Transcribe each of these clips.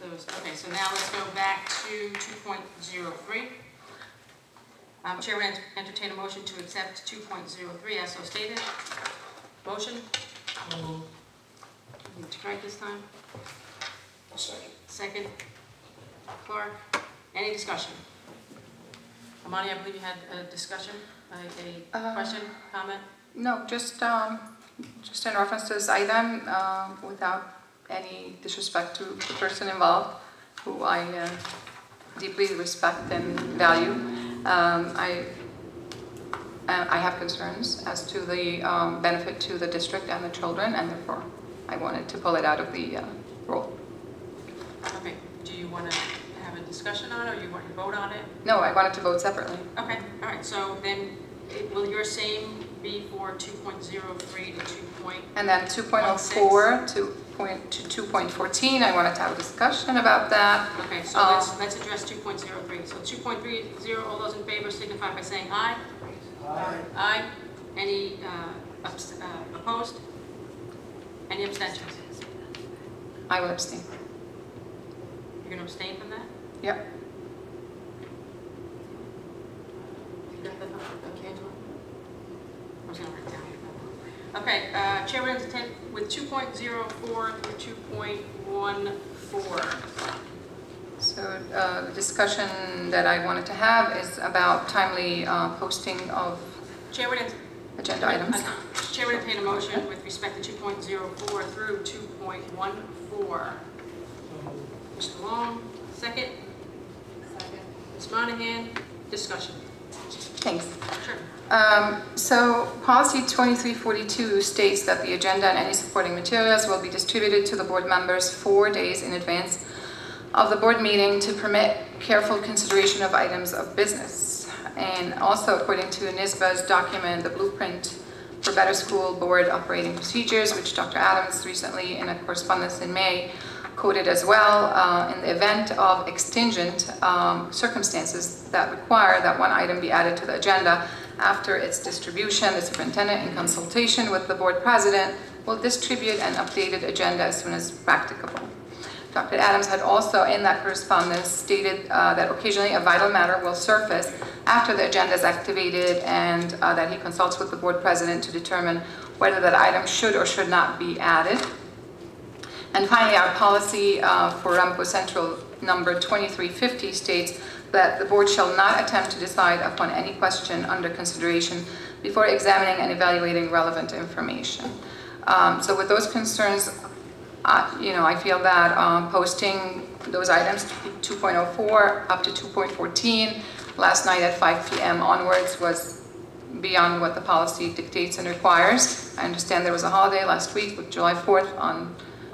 those. Okay, so now let's go back to 2.03. Chair would entertain a motion to accept 2.03 as so stated. Motion? Need to write this time? Second. Second. Clark. Any discussion? Amani, I believe you had a discussion, a question, comment? No, just in reference to this item, without any disrespect to the person involved, who I deeply respect and value. I have concerns as to the benefit to the district and the children, and therefore I wanted to pull it out of the roll. Okay. Do you want to have a discussion on it, or you want to vote on it? No, I wanted to vote separately. Okay. All right. So then, will your same be for 2.03 to 2. And then 2.04 to 2.14, I wanted to have a discussion about that. Okay, so let's address 2.03. So 2.30, all those in favor signify by saying aye. Aye. Aye. Any opposed? Any abstentions? I will abstain. You're going to abstain from that? Yep. You got that, Angela? I was going to write down. Okay, Chair would entertain with 2.04 through 2.14. So the discussion that I wanted to have is about timely posting of agenda items. Chair would entertain a motion with respect to 2.04 through 2.14. Mr. Long, second. Second. Ms. Monahan, discussion. Thanks. Sure. So policy 2342 states that the agenda and any supporting materials will be distributed to the board members 4 days in advance of the board meeting to permit careful consideration of items of business. And also, according to NISBA's document, the blueprint for Better School Board Operating Procedures, which Dr. Adams recently, in a correspondence in May, quoted as well, in the event of extingent circumstances that require that one item be added to the agenda after its distribution, the superintendent, in consultation with the board president, will distribute an updated agenda as soon as practicable. Dr. Adams had also, in that correspondence, stated that occasionally a vital matter will surface after the agenda is activated, and that he consults with the board president to determine whether that item should or should not be added. And finally, our policy for Ramapo Central number 2350 states that the board shall not attempt to decide upon any question under consideration before examining and evaluating relevant information. So with those concerns, I feel that posting those items 2.04 up to 2.14 last night at 5 p.m. onwards was beyond what the policy dictates and requires. I understand there was a holiday last week with July 4th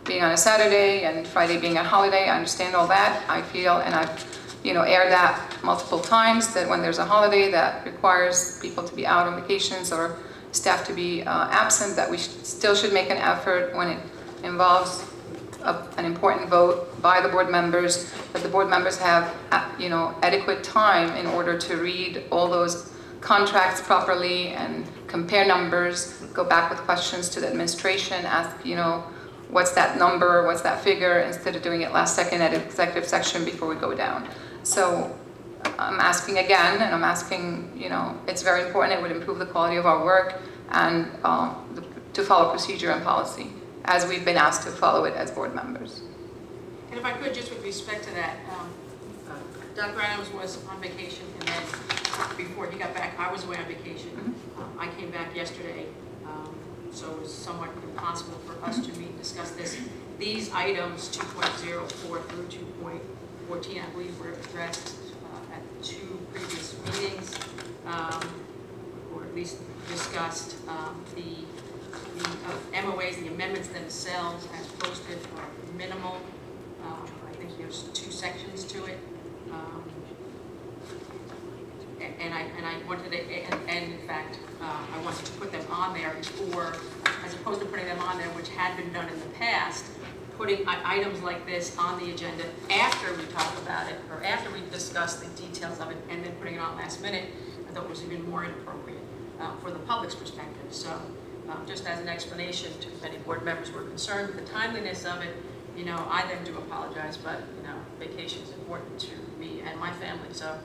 being on a Saturday and Friday being a holiday. I understand all that. I feel, and I've aired that multiple times, that when there's a holiday that requires people to be out on vacations or staff to be absent, that we still should make an effort when it involves an important vote by the board members, that the board members have adequate time in order to read all those contracts properly and compare numbers, go back with questions to the administration, ask what's that number, what's that figure, instead of doing it last second at executive section before we go down. So I'm asking again, and I'm asking, it's very important. It would improve the quality of our work and to follow procedure and policy as we've been asked to follow it as board members. And if I could, just with respect to that, Dr. Adams was on vacation, and then before he got back, I was away on vacation. Mm-hmm. I came back yesterday, so it was somewhat impossible for us to meet and discuss this. These items, 2.04 through 2.14, I believe were addressed at 2 previous meetings, or at least discussed. The MOAs, the amendments themselves as posted, are minimal. I think there's 2 sections to it. And I wanted to, and in fact, I wanted to put them on there before, as opposed to putting them on there, which had been done in the past, putting items like this on the agenda after we talk about it, or after we discuss the details of it, and then putting it on last minute, I thought was even more inappropriate for the public's perspective. So just as an explanation to if any board members were concerned with the timeliness of it, you know, I then do apologize, but, you know, vacation is important to me and my family, so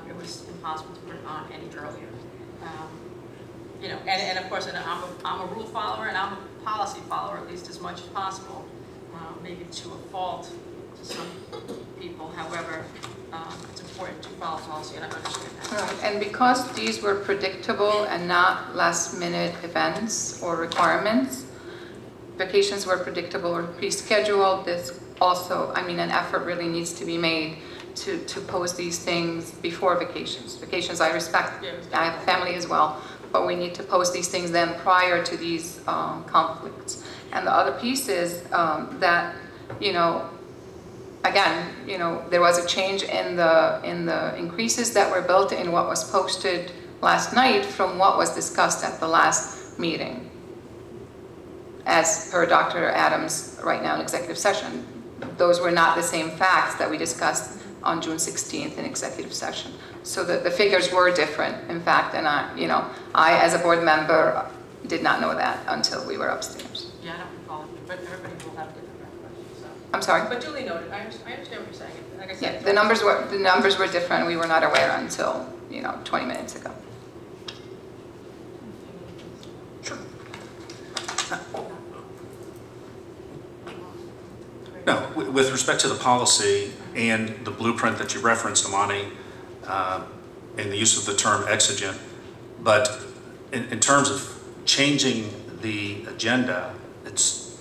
it was impossible to put it on any earlier. You know, and of course, and I'm a rule follower and I'm a policy follower, at least as much as possible, maybe to a fault to some people. However, it's important to follow policy, and I understand that. Right. And because these were predictable and not last-minute events or requirements, vacations were predictable or pre-scheduled, this also, I mean, an effort really needs to be made to post these things before vacations. Vacations I respect, I have a family as well, but we need to post these things then prior to these conflicts. And the other piece is that, you know, again, you know, there was a change in the increases that were built in what was posted last night from what was discussed at the last meeting. As per Dr. Adams right now in executive session, those were not the same facts that we discussed on June 16th in executive session. So the figures were different, in fact, and I as a board member did not know that until we were upstairs. Yeah, I don't recall it, but everybody will have different recollections. So. I'm sorry? But duly noted. I understand what you're saying. Like I said, Yeah, the numbers were different. We were not aware until, you know, 20 minutes ago. Sure. No, with respect to the policy and the blueprint that you referenced, Amani, and the use of the term exigent, but in terms of changing the agenda, it's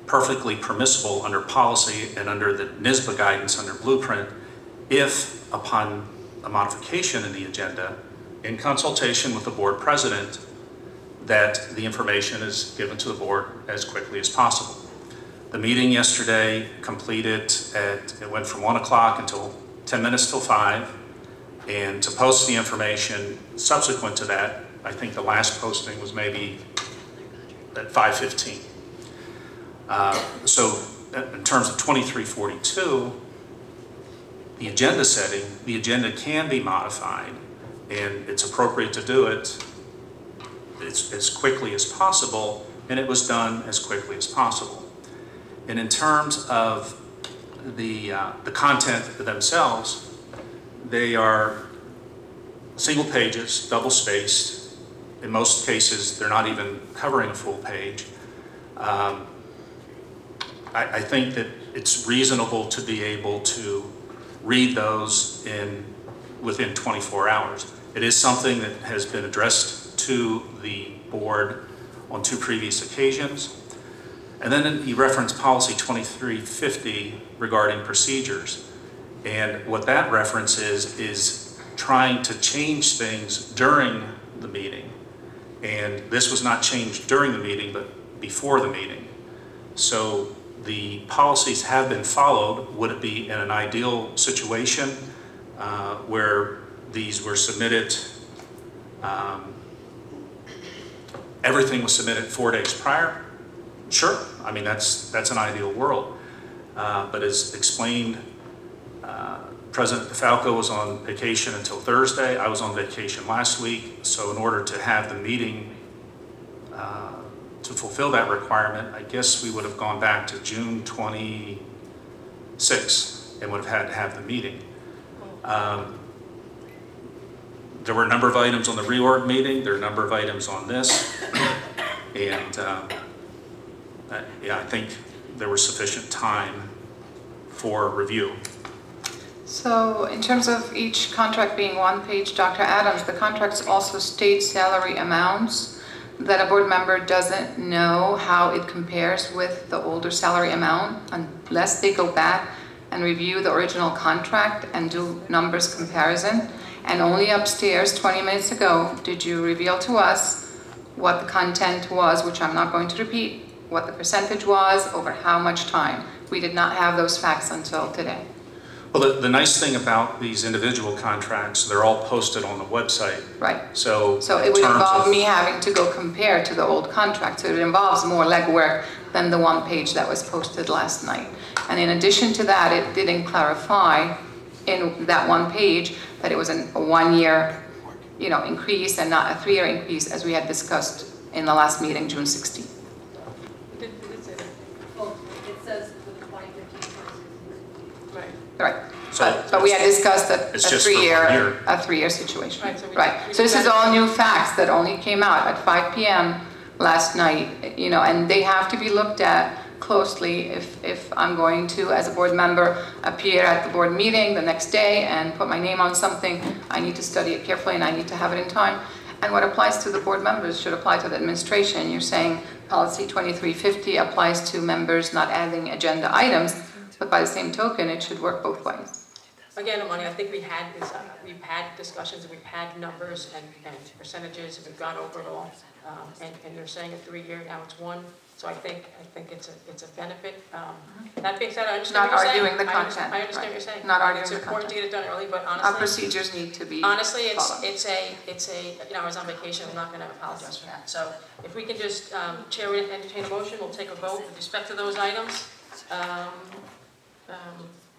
perfectly permissible under policy and under the NISBA guidance under blueprint if, upon a modification in the agenda, in consultation with the board president, that the information is given to the board as quickly as possible. The meeting yesterday completed it went from 1 o'clock until 10 minutes till 5, and to post the information subsequent to that, I think the last posting was maybe at 5:15. So in terms of 2342, the agenda setting, the agenda can be modified, and it's appropriate to do it as quickly as possible, and it was done as quickly as possible. And in terms of the content themselves, they are single pages, double spaced. In most cases, they're not even covering a full page. I think that it's reasonable to be able to read those within 24 hours. It is something that has been addressed to the board on 2 previous occasions. And then he referenced policy 2350 regarding procedures. And what that reference is trying to change things during the meeting. And this was not changed during the meeting, but before the meeting. So the policies have been followed. Would it be in an ideal situation where these were submitted, everything was submitted 4 days prior? Sure, I mean, that's an ideal world. But as explained, President DeFalco was on vacation until Thursday. I was on vacation last week. So in order to have the meeting, to fulfill that requirement, I guess we would have gone back to June 26th and would have had to have the meeting. There were a number of items on the reorg meeting. There are a number of items on this. And yeah, I think there was sufficient time for review. So in terms of each contract being 1 page, Dr. Adams, the contracts also state salary amounts that a board member doesn't know how it compares with the older salary amount unless they go back and review the original contract and do numbers comparison. And only upstairs 20 minutes ago did you reveal to us what the content was, which I'm not going to repeat, what the percentage was over how much time. We did not have those facts until today. Well, the nice thing about these individual contracts, they're all posted on the website. Right. So it would involve me having to go compare to the old contract. So it involves more legwork than the 1 page that was posted last night. And in addition to that, it didn't clarify in that 1 page that it was a 1 year, increase and not a 3 year increase as we had discussed in the last meeting, June 16th. Did it say that? Oh, it says the 2024 Right. So But we had discussed a it's just for 1 year. three-year situation. Right, so we Right. just- So this is all new facts that only came out at 5 p.m. last night, you know, and they have to be looked at closely if I'm going to, as a board member, appear at the board meeting the next day and put my name on something. I need to study it carefully and I need to have it in time. And what applies to the board members should apply to the administration. You're saying policy 2350 applies to members not adding agenda items, but by the same token, it should work both ways. Again, Amani, I think we've had discussions, and we've had numbers and percentages, and we've gone over it all. And they're saying a 3-year, now it's 1. So I think it's a benefit. That being said, I understand Not what you're saying. arguing the content. I understand what you're saying. Not arguing It's the important to content. get it done early, but Our honestly, procedures need to be honestly, followed. it's a, you know, I was on vacation, I'm not gonna apologize for that. So if we can just, Chair, would entertain a motion, we'll take a vote with respect to those items.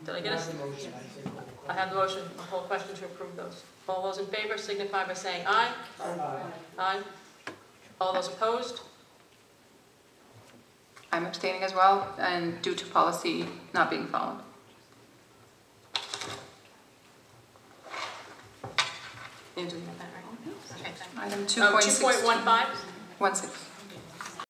Did I get us? I have the motion, a whole question to approve those. All those in favor signify by saying aye. Aye. All those opposed? I'm abstaining as well, and due to policy not being followed. Andrew, you got that right? Okay, thank you. Item 2.15? 2.16.